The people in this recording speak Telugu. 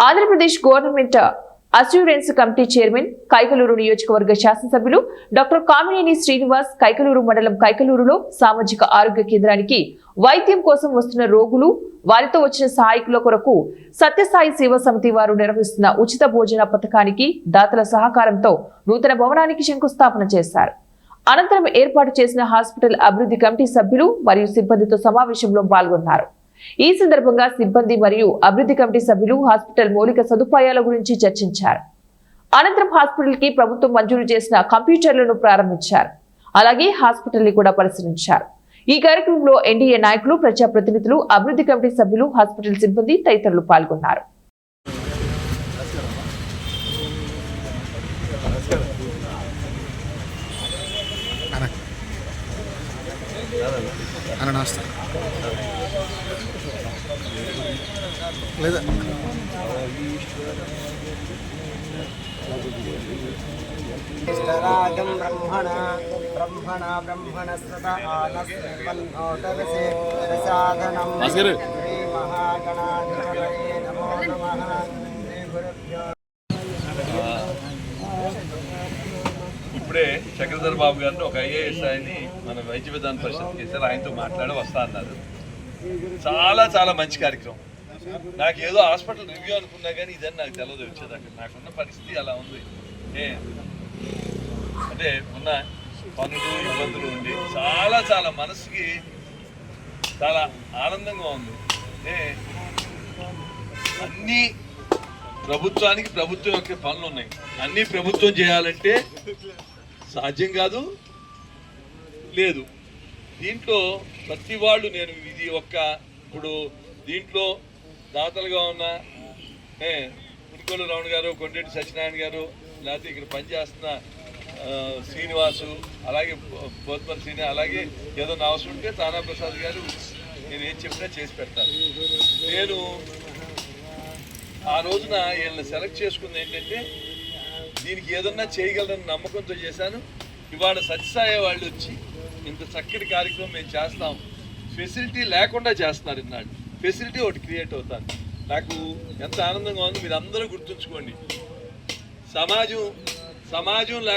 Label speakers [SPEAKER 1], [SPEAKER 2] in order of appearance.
[SPEAKER 1] Andhra Pradesh government assurance committee chairman Kaikaluru నియోజకవర్గ శాసనసభ్యులు డాక్టర్ కామినేని శ్రీనివాస్ కైకలూరు మండలం కైకలూరులో సామాజిక ఆరోగ్య కేంద్రానికి వైద్యం కోసం వస్తున్న రోగులు వారితో వచ్చిన సహాయకుల కొరకు సత్యసాయి సేవా సమితి వారు నిర్వహిస్తున్న ఉచిత భోజన పథకానికి దాతల సహకారంతో నూతన భవనానికి శంకుస్థాపన చేశారు. అనంతరం ఏర్పాటు చేసిన హాస్పిటల్ అభివృద్ధి కమిటీ సభ్యులు మరియు సిబ్బందితో సమావేశంలో పాల్గొన్నారు. ఈ సందర్భంగా సిబ్బంది మరియు అభివృద్ధి కమిటీ సభ్యులు హాస్పిటల్ మౌలిక సదుపాయాల గురించి చర్చించారు. అనంతరం హాస్పిటల్ కి ప్రభుత్వం మంజూరు చేసిన కంప్యూటర్లను ప్రారంభించారు. అలాగే హాస్పిటల్ ని కూడా పరిశీలించారు. ఈ కార్యక్రమంలో ఎన్డీఏ నాయకులు, ప్రజాప్రతినిధులు, అభివృద్ధి కమిటీ సభ్యులు, హాస్పిటల్ సిబ్బంది తదితరులు పాల్గొన్నారు.
[SPEAKER 2] లేదా
[SPEAKER 3] రాగం బ్రహ్మణ బ్రహ్మణ బ్రహ్మణస్పత ఆనస్పన్నోతరసే ప్రసాదనం శ్రీ మహాగణాధిపతయే నమో నమః. శ్రీ గురుభ్యో.
[SPEAKER 4] ఇప్పుడే చక్రధర్ బాబు గారిని ఒక ఐఏఎస్ ఆయన్ని మన వైద్య విధాన పరిషత్ చేశారు. ఆయనతో మాట్లాడి వస్తా అన్నారు. చాలా చాలా మంచి కార్యక్రమం. నాకు ఏదో హాస్పిటల్ రివ్యూ అనుకున్నా కానీ ఇదని నాకు తెలియదు వచ్చేదాకా. నాకున్న పరిస్థితి అలా ఉంది. అంటే ఉన్న పనులు ఇబ్బందులు ఉండి చాలా చాలా మనసుకి చాలా ఆనందంగా ఉంది. అన్నీ ప్రభుత్వానికి ప్రభుత్వం యొక్క పనులు ఉన్నాయి. అన్నీ ప్రభుత్వం చేయాలంటే సాధ్యం కాదు, లేదు. దీంట్లో ప్రతి వాళ్ళు నేను ఇది ఇప్పుడు దీంట్లో దాతలుగా ఉన్న ఉడికోలు రావణ్ గారు, కొండేటి సత్యనారాయణ గారు, లేకపోతే ఇక్కడ పనిచేస్తున్న శ్రీనివాసు, అలాగే బోత్మర్ శ్రీని, అలాగే ఏదో నా అవసరం ఉంటే తానా ప్రసాద్ గారు నేను ఏం చెప్పినా చేసి పెడతాను. నేను ఆ రోజున వీళ్ళని సెలెక్ట్ చేసుకుంది ఏంటంటే దీనికి ఏదన్నా చేయగలరని నమ్మకంతో చేశాను. ఇవాళ సత్యసాయి వాళ్ళు వచ్చి ఇంత చక్కటి కార్యక్రమం మేము చేస్తాం, ఫెసిలిటీ లేకుండా చేస్తున్నారు. ఇన్నాడు ఫెసిలిటీ ఒకటి క్రియేట్ అవుతాను. నాకు ఎంత ఆనందంగా ఉంది. మీరు అందరూ గుర్తుంచుకోండి, సమాజం